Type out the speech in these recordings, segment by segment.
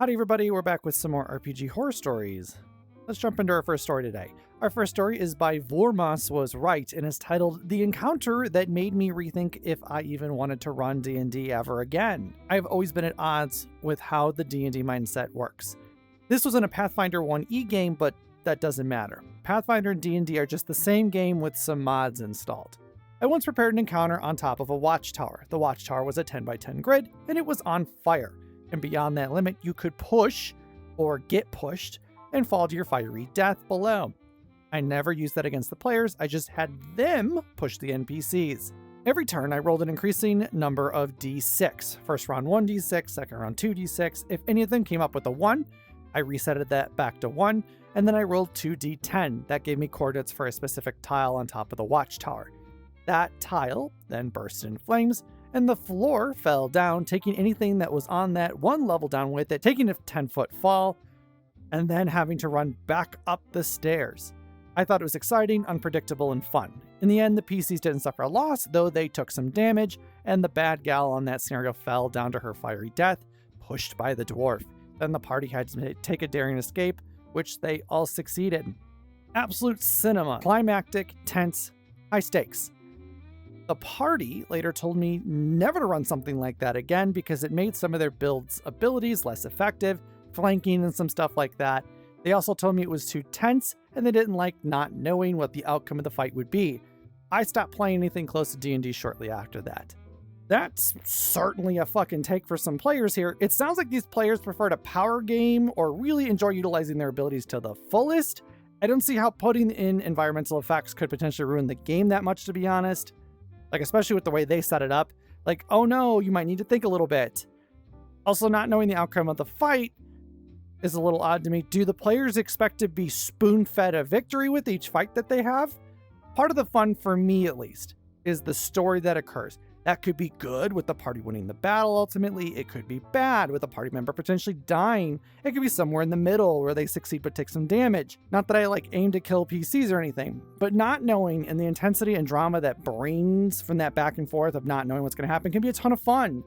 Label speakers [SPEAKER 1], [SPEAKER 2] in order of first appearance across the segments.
[SPEAKER 1] Howdy everybody, we're back with some more RPG horror stories. Let's jump into our first story today. Our first story is by Vormas Was Right and is titled The Encounter That Made Me Rethink If I Even Wanted to Run D&D Ever Again. I've always been at odds with how the D&D mindset works. This was in a Pathfinder 1e game, but that doesn't matter. Pathfinder and D&D are just the same game with some mods installed. I once prepared an encounter on top of a watchtower. The watchtower was a 10 by 10 grid and it was on fire. And beyond that limit, you could push or get pushed and fall to your fiery death below. I never used that against the players, I just had them push the NPCs. Every turn, I rolled an increasing number of d6. First round 1d6, second round 2d6. If any of them came up with a 1, I resetted that back to 1, and then I rolled 2d10. That gave me coordinates for a specific tile on top of the watchtower. That tile then burst in flames, and the floor fell down, taking anything that was on that one level down with it, taking a 10-foot fall, and then having to run back up the stairs. I thought it was exciting, unpredictable, and fun. In the end, the PCs didn't suffer a loss, though they took some damage, and the bad gal on that scenario fell down to her fiery death, pushed by the dwarf. Then the party had to take a daring escape, which they all succeeded. Absolute cinema. Climactic, tense, high stakes. The party later told me never to run something like that again because it made some of their build's abilities less effective, flanking and some stuff like that. They also told me it was too tense and they didn't like not knowing what the outcome of the fight would be. I stopped playing anything close to D&D shortly after that. That's certainly a fucking take for some players here. It sounds like these players prefer to power game or really enjoy utilizing their abilities to the fullest. I don't see how putting in environmental effects could potentially ruin the game that much, to be honest. Like, especially with the way they set it up. Like, oh no, you might need to think a little bit. Also, not knowing the outcome of the fight is a little odd to me. Do the players expect to be spoon-fed a victory with each fight that they have? Part of the fun, for me at least, is the story that occurs. That could be good with the party winning the battle ultimately. It could be bad with a party member potentially dying. It could be somewhere in the middle where they succeed but take some damage. Not that I aim to kill PCs or anything, but not knowing and the intensity and drama that brings from that back and forth of not knowing what's going to happen can be a ton of fun.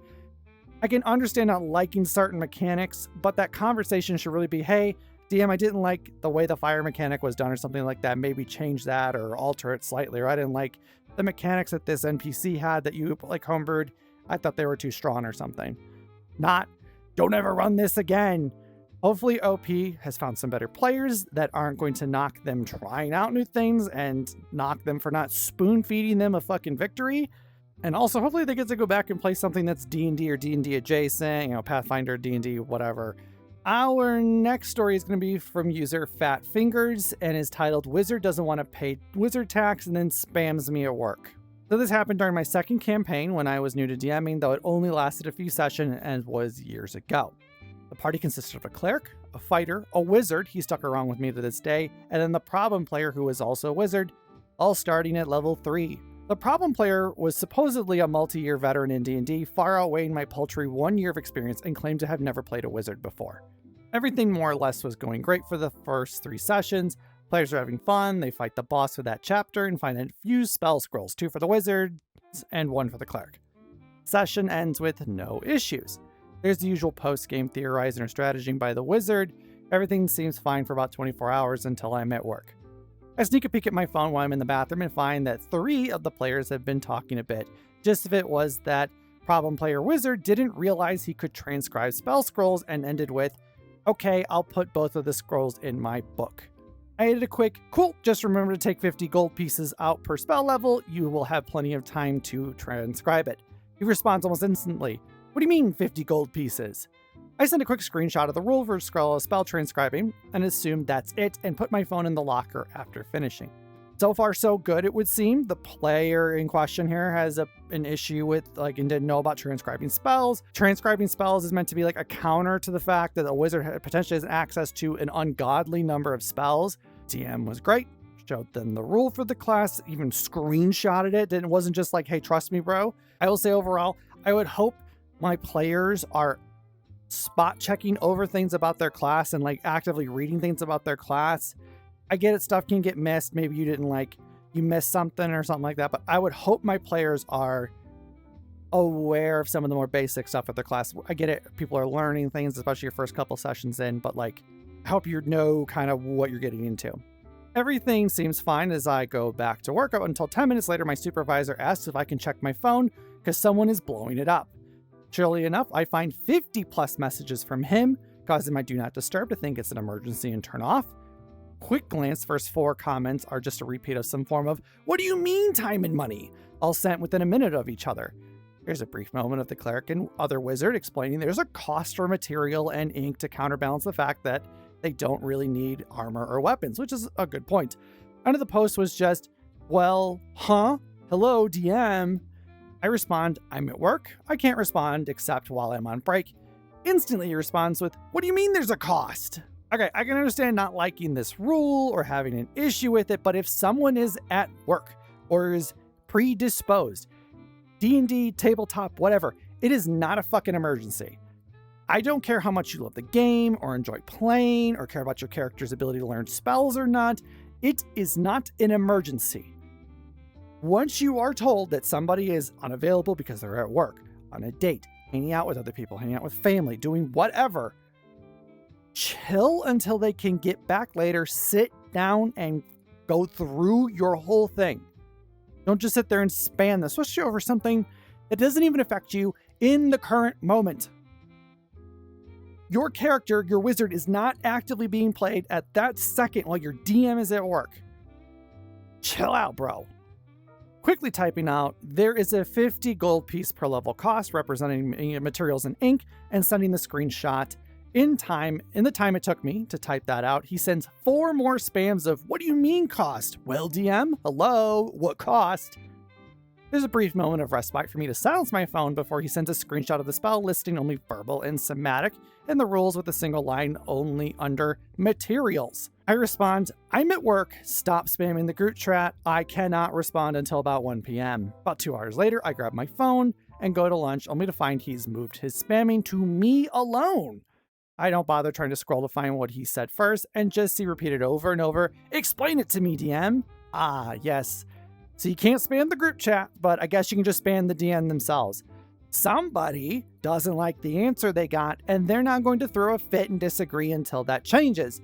[SPEAKER 1] I can understand not liking certain mechanics, but that conversation should really be, hey, DM, I didn't like the way the fire mechanic was done or something like that. Maybe change that or alter it slightly. Or I didn't like the mechanics that this NPC had that you homebrewed. I thought they were too strong or something. Not, don't ever run this again. Hopefully OP has found some better players that aren't going to knock them trying out new things and knock them for not spoon feeding them a fucking victory. And also hopefully they get to go back and play something that's D&D or D&D adjacent, Pathfinder, D&D, whatever. Our next story is going to be from user Fat Fingers and is titled Wizard Doesn't Want to Pay Wizard Tax and then spams me at work. So this happened during my second campaign when I was new to DMing, though it only lasted a few sessions and was years ago. The party consisted of a cleric, a fighter, a wizard, he stuck around with me to this day, and then the problem player who was also a wizard, all starting at level 3. The problem player was supposedly a multi-year veteran in D&D, far outweighing my paltry 1 year of experience and claimed to have never played a wizard before. Everything more or less was going great for the first 3 sessions. Players are having fun, they fight the boss for that chapter and find a few spell scrolls, 2 for the wizard and 1 for the cleric. Session ends with no issues. There's the usual post-game theorizing or strategizing by the wizard. Everything seems fine for about 24 hours until I'm at work. I sneak a peek at my phone while I'm in the bathroom and find that 3 of the players have been talking a bit. Gist of it was that problem player wizard didn't realize he could transcribe spell scrolls and ended with, okay, I'll put both of the scrolls in my book. I added a quick, cool, just remember to take 50 gold pieces out per spell level. You will have plenty of time to transcribe it. He responds almost instantly, what do you mean 50 gold pieces? I sent a quick screenshot of the rule for spell transcribing and assumed that's it and put my phone in the locker after finishing. So far so good, it would seem. The player in question here has an issue with and didn't know about transcribing spells. Transcribing spells is meant to be a counter to the fact that a wizard potentially has access to an ungodly number of spells. DM was great, showed them the rule for the class, even screenshotted it. It wasn't just hey, trust me, bro. I will say overall, I would hope my players are spot checking over things about their class and actively reading things about their class. I get it, stuff can get missed. Maybe you didn't you missed something or something like that, but I would hope my players are aware of some of the more basic stuff with the class. I get it. People are learning things, especially your first couple sessions in, but like, help you know kind of what you're getting into. Everything seems fine as I go back to work up until 10 minutes later, my supervisor asks if I can check my phone because someone is blowing it up. Surely enough, I find 50 plus messages from him, causing my do not disturb to think it's an emergency and turn off. Quick glance, first 4 comments are just a repeat of some form of, "What do you mean time and money?" all sent within a minute of each other. There's a brief moment of the cleric and other wizard explaining there's a cost for material and ink to counterbalance the fact that they don't really need armor or weapons, which is a good point. Under the post was just, "Well, huh? Hello, DM." I respond, "I'm at work. I can't respond except while I'm on break." Instantly he responds with, "What do you mean there's a cost?" Okay, I can understand not liking this rule or having an issue with it, but if someone is at work or is predisposed, D&D, tabletop, whatever, it is not a fucking emergency. I don't care how much you love the game or enjoy playing or care about your character's ability to learn spells or not. It is not an emergency. Once you are told that somebody is unavailable because they're at work, on a date, hanging out with other people, hanging out with family, doing whatever, chill until they can get back later, sit down and go through your whole thing. Don't just sit there and spam this, especially over something that doesn't even affect you in the current moment. Your character, your wizard, is not actively being played at that second while your DM is at work. Chill out, bro. Quickly typing out, there is a 50 gold piece per level cost representing materials and ink, and sending the screenshot. In the time it took me to type that out, he sends 4 more spams of, "What do you mean cost?" "Well, DM, hello, what cost?" There's a brief moment of respite for me to silence my phone before he sends a screenshot of the spell listing only verbal and somatic, and the rules with a single line only under materials. I respond, "I'm at work, stop spamming the group chat, I cannot respond until about 1 p.m. About 2 hours later, I grab my phone and go to lunch, only to find he's moved his spamming to me alone. I don't bother trying to scroll to find what he said first, and just see repeated over and over, "Explain it to me, DM." Ah, yes. So you can't spam the group chat, but I guess you can just spam the DM themselves. Somebody doesn't like the answer they got, and they're not going to throw a fit and disagree until that changes.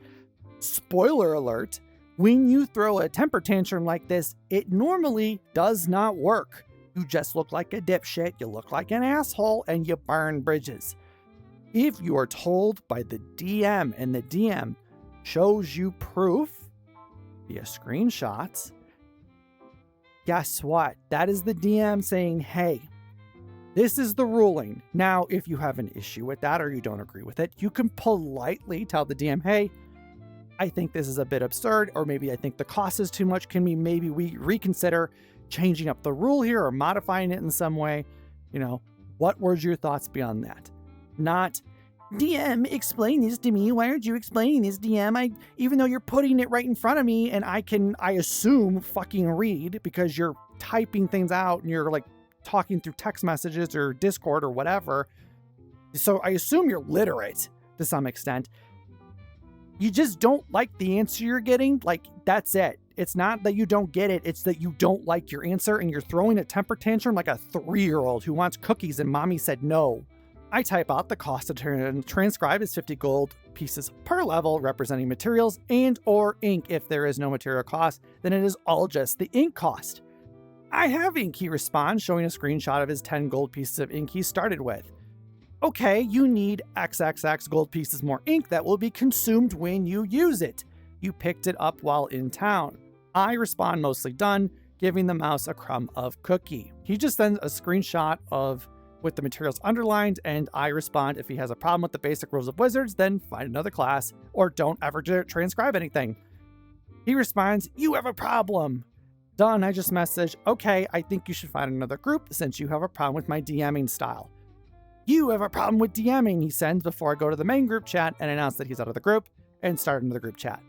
[SPEAKER 1] Spoiler alert, when you throw a temper tantrum like this, it normally does not work. You just look like a dipshit, you look like an asshole, and you burn bridges. If you are told by the DM and the DM shows you proof via screenshots, guess what? That is the DM saying, "Hey, this is the ruling." Now, if you have an issue with that or you don't agree with it, you can politely tell the DM, "Hey, I think this is a bit absurd," or "Maybe I think the cost is too much. Can we reconsider changing up the rule here or modifying it in some way?" You know, what were your thoughts beyond that? Not, "DM, explain this to me. Why aren't you explaining this, DM? Even though you're putting it right in front of me and I assume, fucking read because you're typing things out and you're like talking through text messages or Discord or whatever. So I assume you're literate to some extent. You just don't like the answer you're getting. Like, that's it. It's not that you don't get it. It's that you don't like your answer and you're throwing a temper tantrum like a 3-year-old who wants cookies and mommy said no." I type out the cost to transcribe is 50 gold pieces per level, representing materials and or ink. If there is no material cost, then it is all just the ink cost. "I have ink," he responds, showing a screenshot of his 10 gold pieces of ink he started with. "Okay, you need XXX gold pieces more ink that will be consumed when you use it. You picked it up while in town." I respond, "Mostly done," giving the mouse a crumb of cookie. He just sends a screenshot with the materials underlined, and I respond, "If he has a problem with the basic rules of wizards, then find another class, or don't ever transcribe anything." He responds, "You have a problem." Done. I just message, "Okay, I think you should find another group since you have a problem with my DMing style." "You have a problem with DMing," he sends before I go to the main group chat and announce that he's out of the group and start another group chat.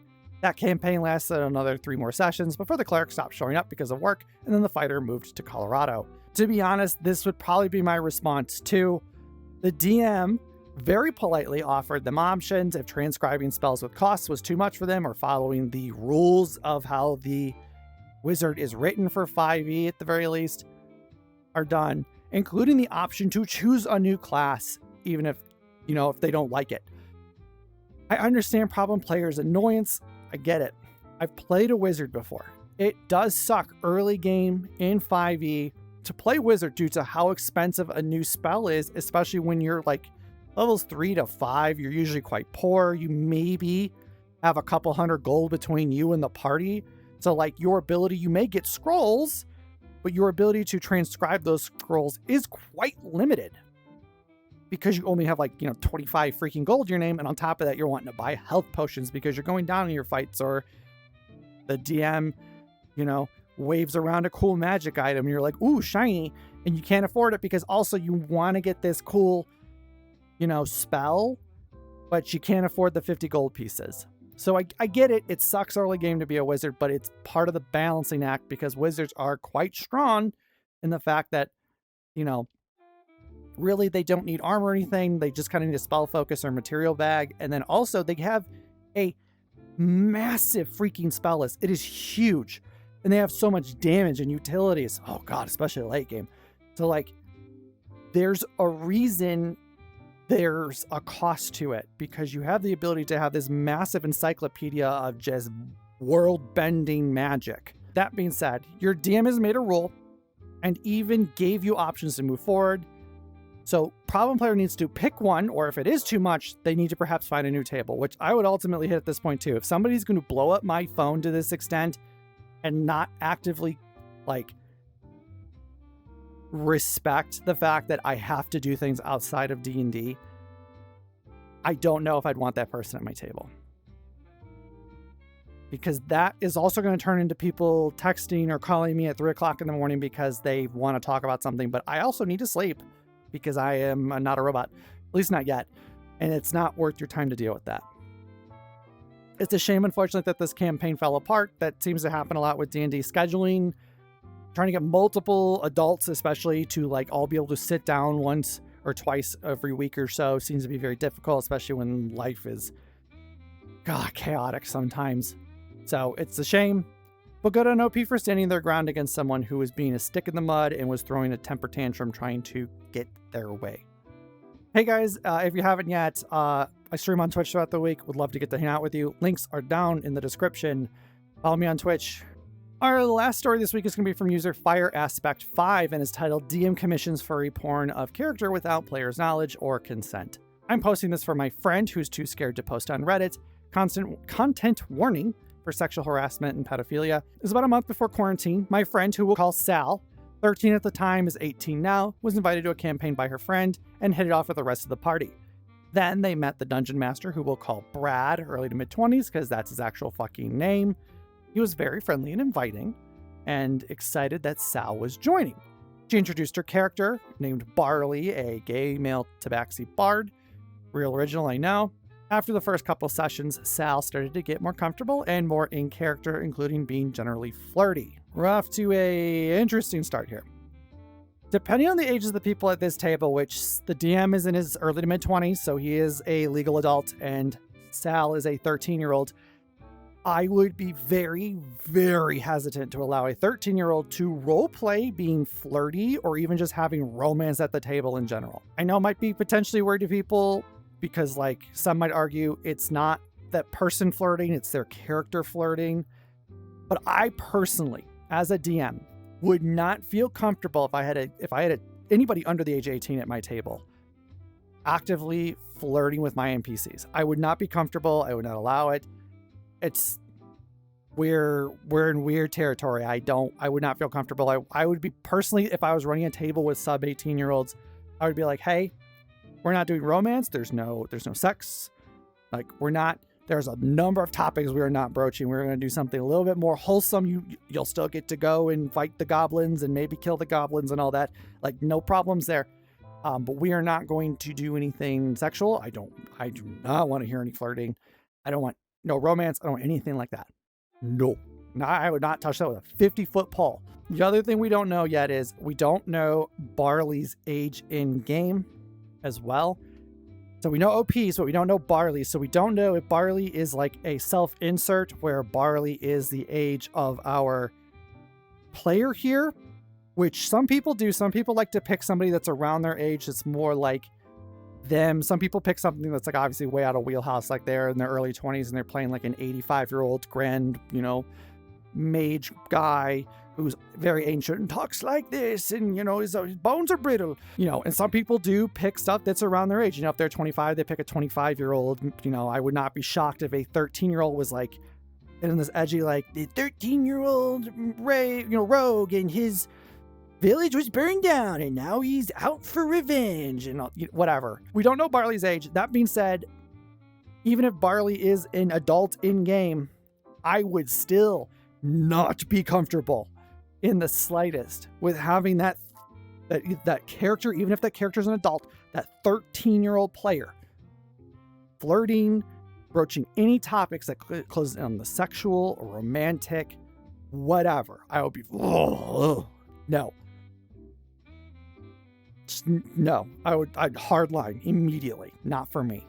[SPEAKER 1] That campaign lasted another 3 more sessions before the cleric stopped showing up because of work, and then the fighter moved to Colorado. To be honest, this would probably be my response too. The DM very politely offered them options if transcribing spells with costs was too much for them, or following the rules of how the wizard is written for 5e at the very least are done. including the option to choose a new class, even if, if they don't like it. I understand problem players' annoyance. I get it. I've played a wizard before. It does suck early game in 5e to play wizard due to how expensive a new spell is, especially when you're like levels 3 to 5. You're usually quite poor. You maybe have a couple hundred gold between you and the party. So like your ability, you may get scrolls, but your ability to transcribe those scrolls is quite limited because you only have like, 25 freaking gold in your name. And on top of that, you're wanting to buy health potions because you're going down in your fights, or the DM, waves around a cool magic item. And you're like, ooh, shiny. And you can't afford it because also you want to get this cool, spell, but you can't afford the 50 gold pieces. So I get it. It sucks early game to be a wizard, but it's part of the balancing act because wizards are quite strong in the fact that, really they don't need armor or anything. They just kind of need a spell focus or material bag. And then also they have a massive freaking spell list. It is huge. And they have so much damage and utilities. Oh God, especially late game. So like there's a reason there's a cost to it, because you have the ability to have this massive encyclopedia of just world-bending magic. That being said, your DM has made a rule and even gave you options to move forward. So problem player needs to pick one, or if it is too much, they need to perhaps find a new table, which I would ultimately hit at this point too. If somebody's going to blow up my phone to this extent and not actively like respect the fact that I have to do things outside of D&D, I don't know if I'd want that person at my table. Because that is also going to turn into people texting or calling me at 3 o'clock in the morning because they want to talk about something, but I also need to sleep because I am not a robot, at least not yet. And it's not worth your time to deal with that. It's a shame, unfortunately, that this campaign fell apart. That seems to happen a lot with D&D scheduling. Trying to get multiple adults, especially, to like all be able to sit down once or twice every week or so seems to be very difficult, especially when life is, chaotic sometimes. So it's a shame, but good on OP for standing their ground against someone who was being a stick in the mud and was throwing a temper tantrum trying to get their way. Hey guys, if you haven't yet, I stream on Twitch throughout the week. Would love to get to hang out with you. Links are down in the description. Follow me on Twitch. Our last story this week is going to be from user Fire Aspect 5 and is titled DM Commissions Furry Porn of Character Without Player's Knowledge or Consent. I'm posting this for my friend who's too scared to post on Reddit. Content warning for sexual harassment and pedophilia. It was about a month before quarantine. My friend, who we'll call Sal, 13 at the time, is 18 now, was invited to a campaign by her friend and headed off with the rest of the party. Then they met the dungeon master, who we'll call Brad, early to mid-20s, because that's his actual fucking name. He was very friendly and inviting, and excited that Sal was joining. She introduced her character, named Barley, a gay male tabaxi bard. Real original, I know. After the first couple sessions, Sal started to get more comfortable and more in character, including being generally flirty. We're off to a interesting start here. Depending on the ages of the people at this table, which the DM is in his early to mid-20s, so he is a legal adult, and Sal is a 13-year-old, I would be very, very hesitant to allow a 13-year-old to roleplay being flirty or even just having romance at the table in general. I know it might be potentially weird to people because, like, some might argue it's not that person flirting, it's their character flirting. But I personally, as a DM, would not feel comfortable if I had anybody under the age of 18 at my table actively flirting with my NPCs. I would not be comfortable. I would not allow it. We're in weird territory. I would not feel comfortable. I would be personally, if I was running a table with sub 18-year-olds, I would be like, hey, we're not doing romance. There's no sex. Like, there's a number of topics we are not broaching. We're going to do something a little bit more wholesome. You'll still get to go and fight the goblins and maybe kill the goblins and all that. Like, no problems there. But we are not going to do anything sexual. I do not want to hear any flirting. I don't want no romance. I don't want anything like that. No. I would not touch that with a 50-foot pole. The other thing we don't know yet is we don't know Barley's age in game as well. So we know OPs, but we don't know Barley. So we don't know if Barley is like a self-insert where Barley is the age of our player here, which some people do. Some people like to pick somebody that's around their age that's more like them. Some people pick something that's like obviously way out of wheelhouse, like they're in their early 20s and they're playing like an 85-year-old grand, you know, mage guy who's very ancient and talks like this, and you know his bones are brittle, you know. And some people do pick stuff that's around their age. You know, if they're 25, they pick a 25-year-old. You know, I would not be shocked if a 13-year-old was like in this edgy, like the 13-year-old rogue, and his village was burned down and now he's out for revenge and whatever. We don't know Barley's age. That being said, even if Barley is an adult in game, I would still not be comfortable in the slightest with having that character, even if that character is an adult, that 13-year-old player flirting, broaching any topics that closes in on the sexual or romantic, whatever. I would be, no. Just, no. I'd hardline immediately. Not for me.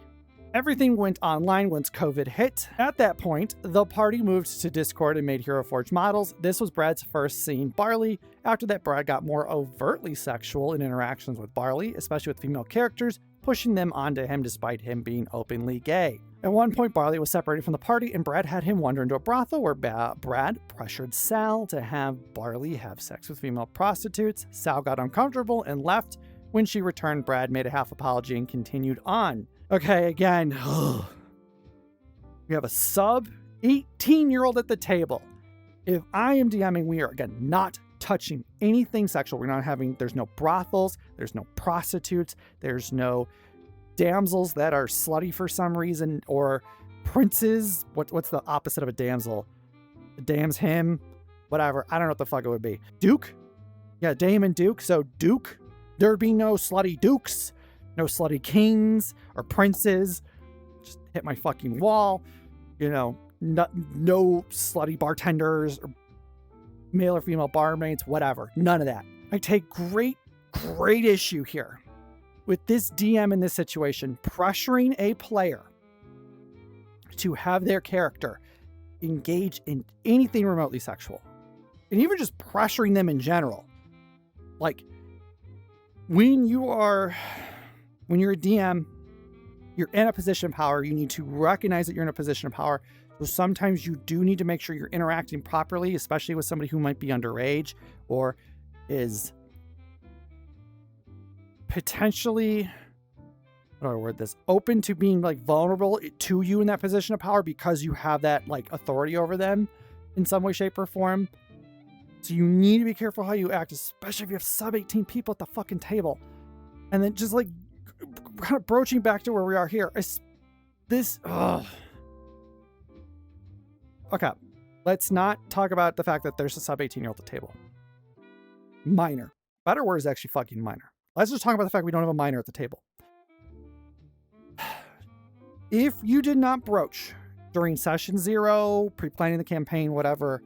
[SPEAKER 1] Everything went online once COVID hit. At that point, the party moved to Discord and made Hero Forge models. This was Brad's first seeing Barley. After that, Brad got more overtly sexual in interactions with Barley, especially with female characters, pushing them onto him despite him being openly gay. At one point, Barley was separated from the party, and Brad had him wander into a brothel where Brad pressured Sal to have Barley have sex with female prostitutes. Sal got uncomfortable and left. When she returned, Brad made a half apology and continued on. Okay, again, we have a sub 18-year-old at the table. If I am DMing, we are, again, not touching anything sexual. There's no brothels, there's no prostitutes, there's no damsels that are slutty for some reason, or princes. What's the opposite of a damsel? A dam's him, whatever. I don't know what the fuck it would be. Duke? Yeah, dame and duke. So duke, there'd be no slutty dukes. No slutty kings or princes. Just hit my fucking wall. You know, no slutty bartenders or male or female barmaids, whatever. None of that. I take great issue here with this DM in this situation pressuring a player to have their character engage in anything remotely sexual. And even just pressuring them in general. Like, when you're a DM, you're in a position of power. You need to recognize that you're in a position of power. So sometimes you do need to make sure you're interacting properly, especially with somebody who might be underage or is potentially, how do I word this, open to being like vulnerable to you in that position of power because you have that like authority over them in some way, shape, or form. So you need to be careful how you act, especially if you have sub 18 people at the fucking table. And then just like kind of broaching back to where we are here. Okay, let's not talk about the fact that there's a sub 18-year-old at the table. Minor. Better word is actually fucking minor. Let's just talk about the fact we don't have a minor at the table. If you did not broach during session 0, pre-planning the campaign, whatever,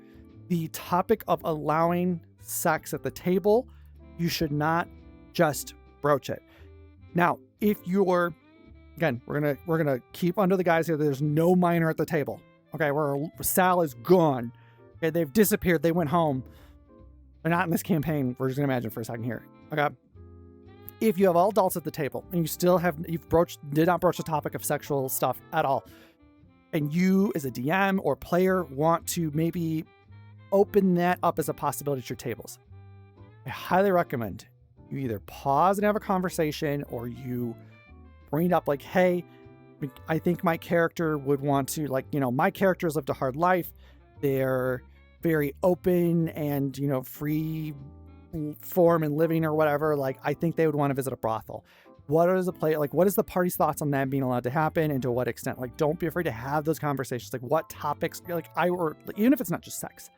[SPEAKER 1] the topic of allowing sex at the table, you should not just broach it. Now, if you're, again, we're gonna keep under the guise here. There's no minor at the table. Okay, Sal is gone. Okay, they've disappeared. They went home. They're not in this campaign. We're just gonna imagine for a second here. Okay, if you have all adults at the table and did not broach the topic of sexual stuff at all, and you as a DM or player want to maybe open that up as a possibility to your tables, I highly recommend you either pause and have a conversation, or you bring it up like, hey, I think my character would want to, like, you know, my character's lived a hard life. They're very open and, you know, free form and living or whatever. Like, I think they would want to visit a brothel. What is the party's thoughts on that being allowed to happen, and to what extent? Like, don't be afraid to have those conversations. Like, what topics, even if it's not just sex,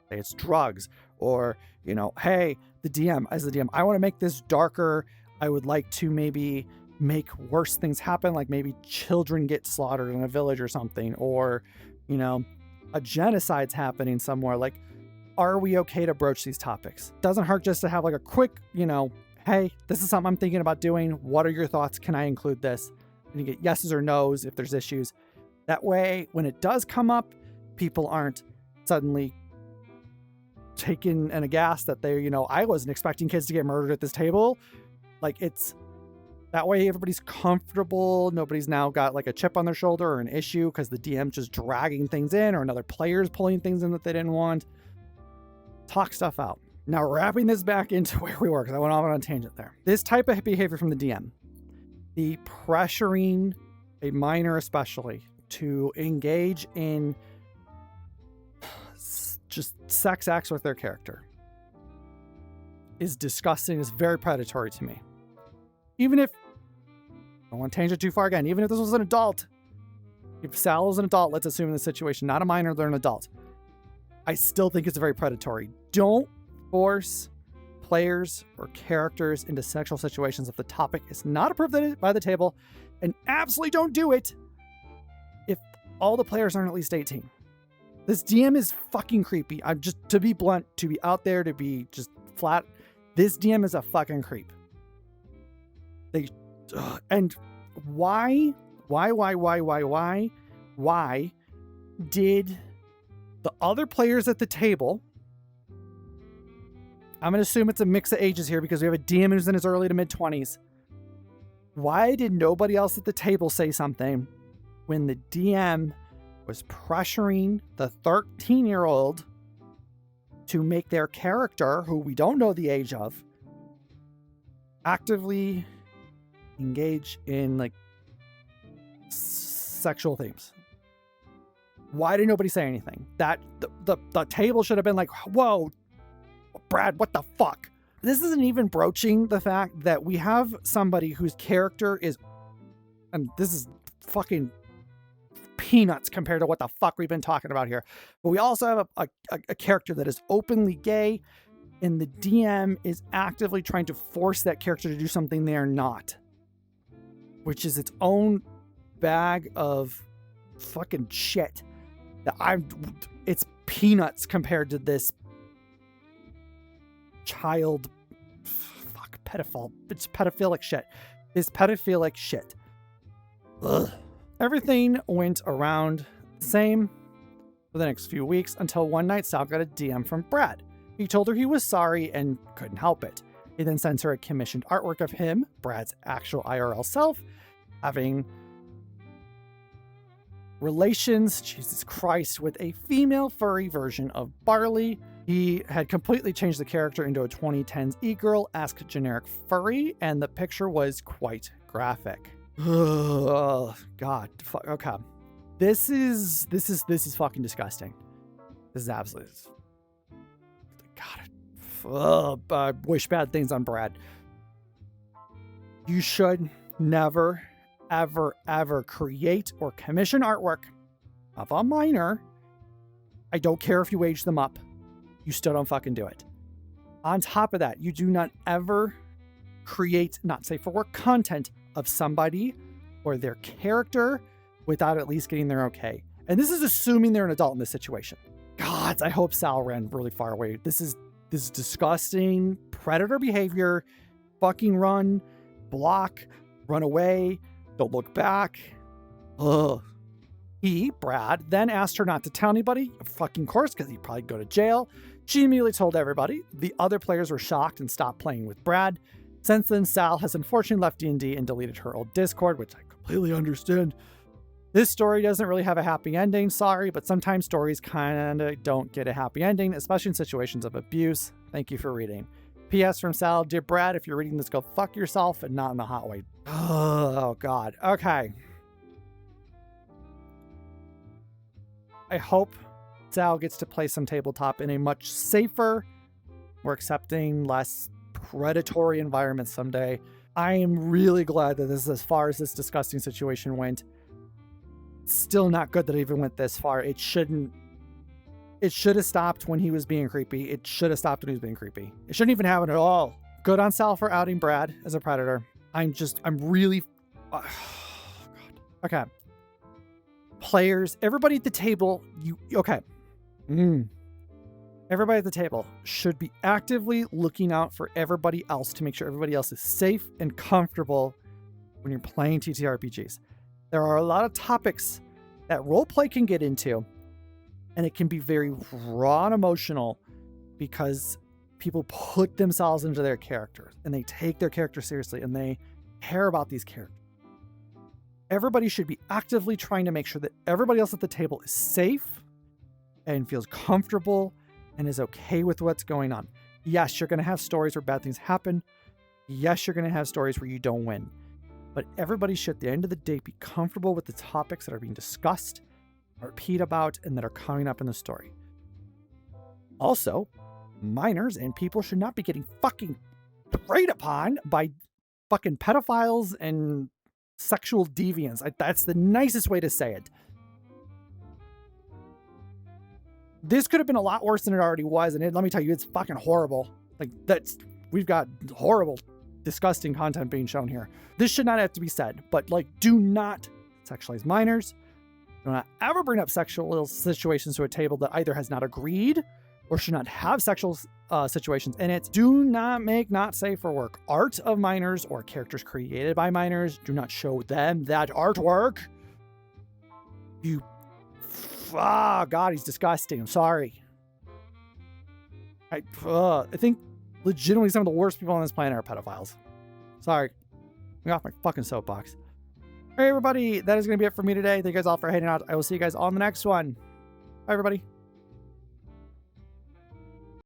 [SPEAKER 1] say it's drugs, or, you know, hey, as the DM, I want to make this darker. I would like to maybe make worse things happen, like maybe children get slaughtered in a village or something, or, you know, a genocide's happening somewhere. Like, are we okay to broach these topics? Doesn't hurt just to have like a quick, you know, hey, this is something I'm thinking about doing. What are your thoughts? Can I include this? And you get yeses or nos if there's issues. That way, when it does come up, people aren't suddenly taken and aghast that they, you know, I wasn't expecting kids to get murdered at this table. Like, it's that way everybody's comfortable. Nobody's now got like a chip on their shoulder or an issue because the DM's just dragging things in or another player's pulling things in that they didn't want. Talk stuff out. Now, wrapping this back into where we were, because I went off on a tangent there. This type of behavior from the DM, the pressuring a minor especially to engage in just sex acts with their character, is disgusting, is very predatory to me. Even if, I don't want to tangent too far again, even if this was an adult, if Sal was an adult, let's assume in this situation, not a minor, they're an adult, I still think it's very predatory. Don't force players or characters into sexual situations if the topic is not approved by the table, and absolutely don't do it if all the players aren't at least 18. This DM is fucking creepy. I'm just, to be blunt, to be out there, to be just flat, this DM is a fucking creep. And why did the other players at the table, I'm going to assume it's a mix of ages here because we have a DM who's in his early to mid 20s. Why did nobody else at the table say something when the DM was pressuring the 13-year-old to make their character, who we don't know the age of, actively engage in like sexual themes? Why did nobody say anything? That the table should have been like, whoa, Brad, what the fuck? This isn't even broaching the fact that we have somebody whose character is, and this is fucking peanuts compared to what the fuck we've been talking about here, but we also have a character that is openly gay, and the DM is actively trying to force that character to do something they are not, which is its own bag of fucking shit. It's peanuts compared to this child, pedophile. It's pedophilic shit. This pedophilic shit. Ugh. Everything went around the same for the next few weeks until one night Sal got a DM from Brad. He told her he was sorry and couldn't help it. He then sends her a commissioned artwork of him, Brad's actual IRL self, having relations, Jesus Christ, with a female furry version of Barley. He had completely changed the character into a 2010s e-girl-esque generic furry, and the picture was quite graphic. Oh, God. Okay. This is fucking disgusting. This is absolutely... God, I wish bad things on Brad. You should never, ever, ever create or commission artwork of a minor. I don't care if you age them up. You still don't fucking do it. On top of that, you do not ever create not safe for work content of somebody or their character without at least getting their okay. And this is assuming they're an adult in this situation. God, I hope Sal ran really far away. This is disgusting predator behavior. Fucking run, block, run away, don't look back. Ugh. He, Brad, then asked her not to tell anybody, of fucking course, because he'd probably go to jail. She immediately told everybody. The other players were shocked and stopped playing with Brad. Since then, Sal has unfortunately left D&D and deleted her old Discord, which I completely understand. This story doesn't really have a happy ending, sorry, but sometimes stories kind of don't get a happy ending, especially in situations of abuse. Thank you for reading. P.S. from Sal, dear Brad, if you're reading this, go fuck yourself and not in the hot way. Oh, God. Okay. I hope Sal gets to play some tabletop in a much safer, more accepting, less predatory environment someday. I am really glad that this is as far as this disgusting situation went. It's still not good that it even went this far. It should have stopped when he was being creepy. It should have stopped when he was being creepy. It shouldn't even happen at all. Good on Sal for outing Brad as a predator. I'm really... Oh, God. Okay. Players, everybody at the table, okay. Everybody at the table should be actively looking out for everybody else to make sure everybody else is safe and comfortable when you're playing ttrpgs. There are a lot of topics that roleplay can get into, and it can be very raw and emotional because people put themselves into their characters and they take their character seriously and they care about these characters. Everybody should be actively trying to make sure that everybody else at the table is safe and feels comfortable and is okay with what's going on. Yes, you're going to have stories where bad things happen. Yes, you're going to have stories where you don't win. But everybody should, at the end of the day, be comfortable with the topics that are being discussed, repeat about, and that are coming up in the story. Also, minors and people should not be getting fucking preyed upon by fucking pedophiles and sexual deviants. That's the nicest way to say it. This could have been a lot worse than it already was, and let me tell you, it's fucking horrible. Like, we've got horrible, disgusting content being shown here. This should not have to be said, but like, do not sexualize minors. Do not ever bring up sexual situations to a table that either has not agreed or should not have sexual situations in it. Do not make not safe for work art of minors or characters created by minors. Do not show them that artwork. God, he's disgusting. I'm sorry. I think legitimately some of the worst people on this planet are pedophiles. Sorry. I'm off my fucking soapbox. All right, everybody. That is going to be it for me today. Thank you guys all for hanging out. I will see you guys on the next one. Bye, everybody.